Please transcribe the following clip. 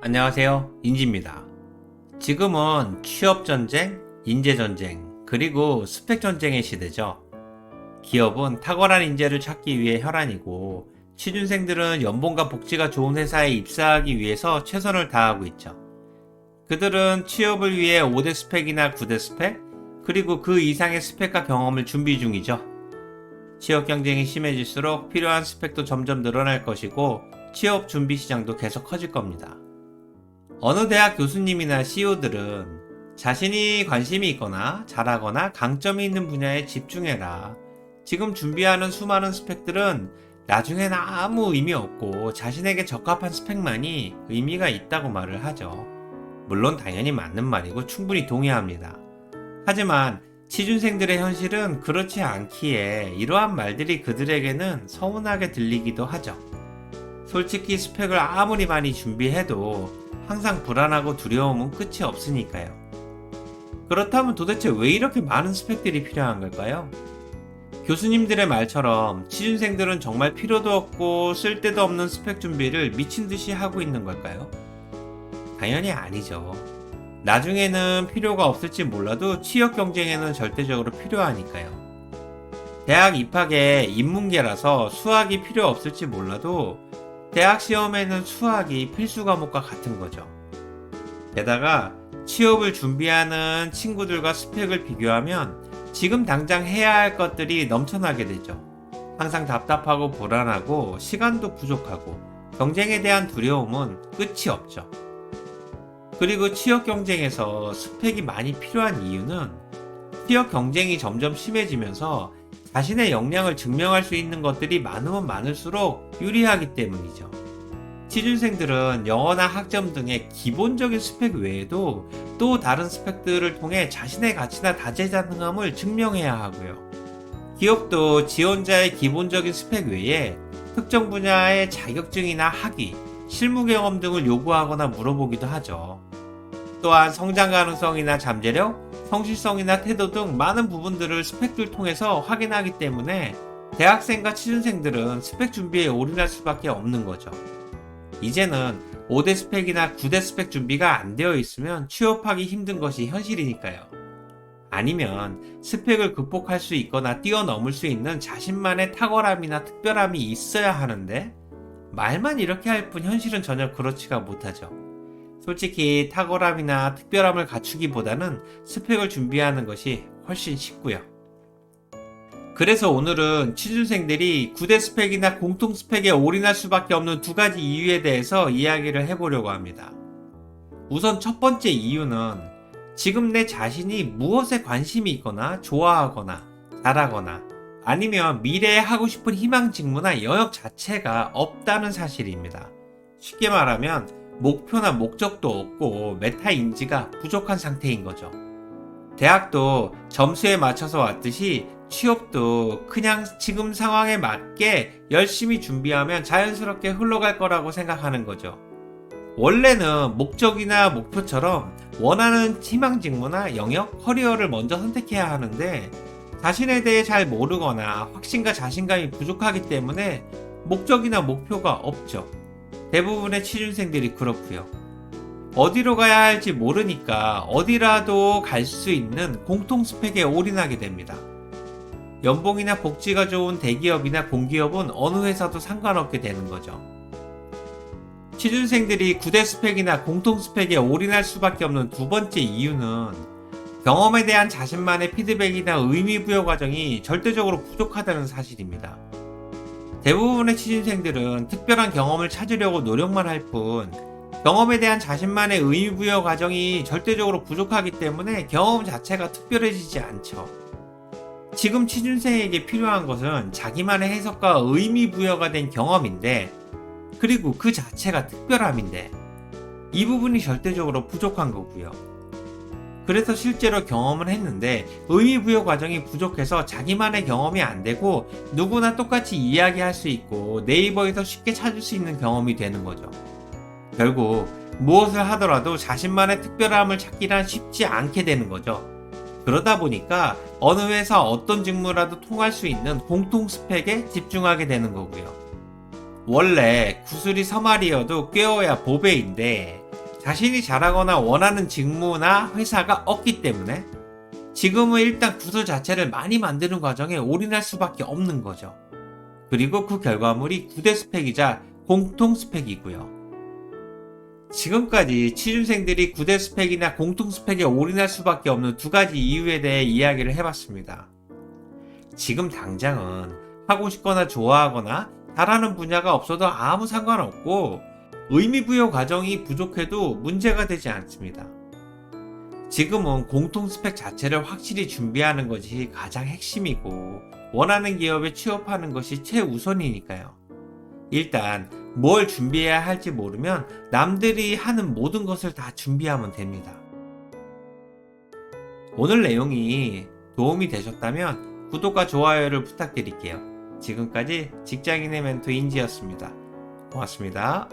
안녕하세요. 인지입니다. 지금은 취업전쟁, 인재전쟁, 그리고 스펙전쟁의 시대죠. 기업은 탁월한 인재를 찾기 위해 혈안이고, 취준생들은 연봉과 복지가 좋은 회사에 입사하기 위해서 최선을 다하고 있죠. 그들은 취업을 위해 5대 스펙이나 9대 스펙, 그리고 그 이상의 스펙과 경험을 준비 중이죠. 취업 경쟁이 심해질수록 필요한 스펙도 점점 늘어날 것이고, 취업 준비 시장도 계속 커질 겁니다. 어느 대학 교수님이나 CEO들은 자신이 관심이 있거나 잘하거나 강점이 있는 분야에 집중해라. 지금 준비하는 수많은 스펙들은 나중엔 아무 의미 없고 자신에게 적합한 스펙만이 의미가 있다고 말을 하죠. 물론 당연히 맞는 말이고 충분히 동의합니다. 하지만 취준생들의 현실은 그렇지 않기에 이러한 말들이 그들에게는 서운하게 들리기도 하죠. 솔직히 스펙을 아무리 많이 준비해도 항상 불안하고 두려움은 끝이 없으니까요. 그렇다면 도대체 왜 이렇게 많은 스펙들이 필요한 걸까요? 교수님들의 말처럼 취준생들은 정말 필요도 없고 쓸데도 없는 스펙 준비를 미친 듯이 하고 있는 걸까요? 당연히 아니죠. 나중에는 필요가 없을지 몰라도 취업 경쟁에는 절대적으로 필요하니까요. 대학 입학에 인문계라서 수학이 필요 없을지 몰라도 대학 시험에는 수학이 필수 과목과 같은 거죠. 게다가 취업을 준비하는 친구들과 스펙을 비교하면 지금 당장 해야 할 것들이 넘쳐나게 되죠. 항상 답답하고 불안하고 시간도 부족하고 경쟁에 대한 두려움은 끝이 없죠. 그리고 취업 경쟁에서 스펙이 많이 필요한 이유는 취업 경쟁이 점점 심해지면서 자신의 역량을 증명할 수 있는 것들이 많으면 많을수록 유리하기 때문이죠. 취준생들은 영어나 학점 등의 기본적인 스펙 외에도 또 다른 스펙들을 통해 자신의 가치나 다재다능함을 증명해야 하고요. 기업도 지원자의 기본적인 스펙 외에 특정 분야의 자격증이나 학위, 실무 경험 등을 요구하거나 물어보기도 하죠. 또한 성장 가능성이나 잠재력, 성실성이나 태도 등 많은 부분들을 스펙들 통해서 확인하기 때문에 대학생과 취준생들은 스펙 준비에 올인할 수밖에 없는 거죠. 이제는 5대 스펙이나 9대 스펙 준비가 안 되어 있으면 취업하기 힘든 것이 현실이니까요. 아니면 스펙을 극복할 수 있거나 뛰어넘을 수 있는 자신만의 탁월함이나 특별함이 있어야 하는데 말만 이렇게 할 뿐 현실은 전혀 그렇지가 못하죠. 솔직히 탁월함이나 특별함을 갖추기보다는 스펙을 준비하는 것이 훨씬 쉽고요. 그래서 오늘은 취준생들이 9대 스펙이나 공통 스펙에 올인할 수밖에 없는 두 가지 이유에 대해서 이야기를 해보려고 합니다. 우선 첫 번째 이유는 지금 내 자신이 무엇에 관심이 있거나 좋아하거나 잘하거나 아니면 미래에 하고 싶은 희망 직무나 영역 자체가 없다는 사실입니다. 쉽게 말하면 목표나 목적도 없고 메타 인지가 부족한 상태인 거죠. 대학도 점수에 맞춰서 왔듯이 취업도 그냥 지금 상황에 맞게 열심히 준비하면 자연스럽게 흘러갈 거라고 생각하는 거죠. 원래는 목적이나 목표처럼 원하는 희망 직무나 영역, 커리어를 먼저 선택해야 하는데 자신에 대해 잘 모르거나 확신과 자신감이 부족하기 때문에 목적이나 목표가 없죠. 대부분의 취준생들이 그렇고요. 어디로 가야 할지 모르니까 어디라도 갈 수 있는 공통 스펙에 올인하게 됩니다. 연봉이나 복지가 좋은 대기업이나 공기업은 어느 회사도 상관없게 되는 거죠. 취준생들이 9대 스펙이나 공통 스펙에 올인할 수밖에 없는 두 번째 이유는 경험에 대한 자신만의 피드백이나 의미부여 과정이 절대적으로 부족하다는 사실입니다. 대부분의 취준생들은 특별한 경험을 찾으려고 노력만 할 뿐 경험에 대한 자신만의 의미부여 과정이 절대적으로 부족하기 때문에 경험 자체가 특별해지지 않죠. 지금 취준생에게 필요한 것은 자기만의 해석과 의미부여가 된 경험인데 그리고 그 자체가 특별함인데 이 부분이 절대적으로 부족한 거고요. 그래서 실제로 경험을 했는데 의미부여 과정이 부족해서 자기만의 경험이 안 되고 누구나 똑같이 이야기할 수 있고 네이버에서 쉽게 찾을 수 있는 경험이 되는 거죠. 결국 무엇을 하더라도 자신만의 특별함을 찾기란 쉽지 않게 되는 거죠. 그러다 보니까 어느 회사 어떤 직무라도 통할 수 있는 공통 스펙에 집중하게 되는 거고요. 원래 구슬이 서말이어도 꿰어야 보배인데 자신이 잘하거나 원하는 직무나 회사가 없기 때문에 지금은 일단 구조 자체를 많이 만드는 과정에 올인할 수밖에 없는 거죠. 그리고 그 결과물이 9대 스펙이자 공통 스펙이고요. 지금까지 취준생들이 9대 스펙이나 공통 스펙에 올인할 수밖에 없는 두 가지 이유에 대해 이야기를 해봤습니다. 지금 당장은 하고 싶거나 좋아하거나 잘하는 분야가 없어도 아무 상관없고 의미부여 과정이 부족해도 문제가 되지 않습니다. 지금은 공통 스펙 자체를 확실히 준비하는 것이 가장 핵심이고 원하는 기업에 취업하는 것이 최우선이니까요. 일단 뭘 준비해야 할지 모르면 남들이 하는 모든 것을 다 준비하면 됩니다. 오늘 내용이 도움이 되셨다면 구독과 좋아요를 부탁드릴게요. 지금까지 직장인의 멘토 인지였습니다. 고맙습니다.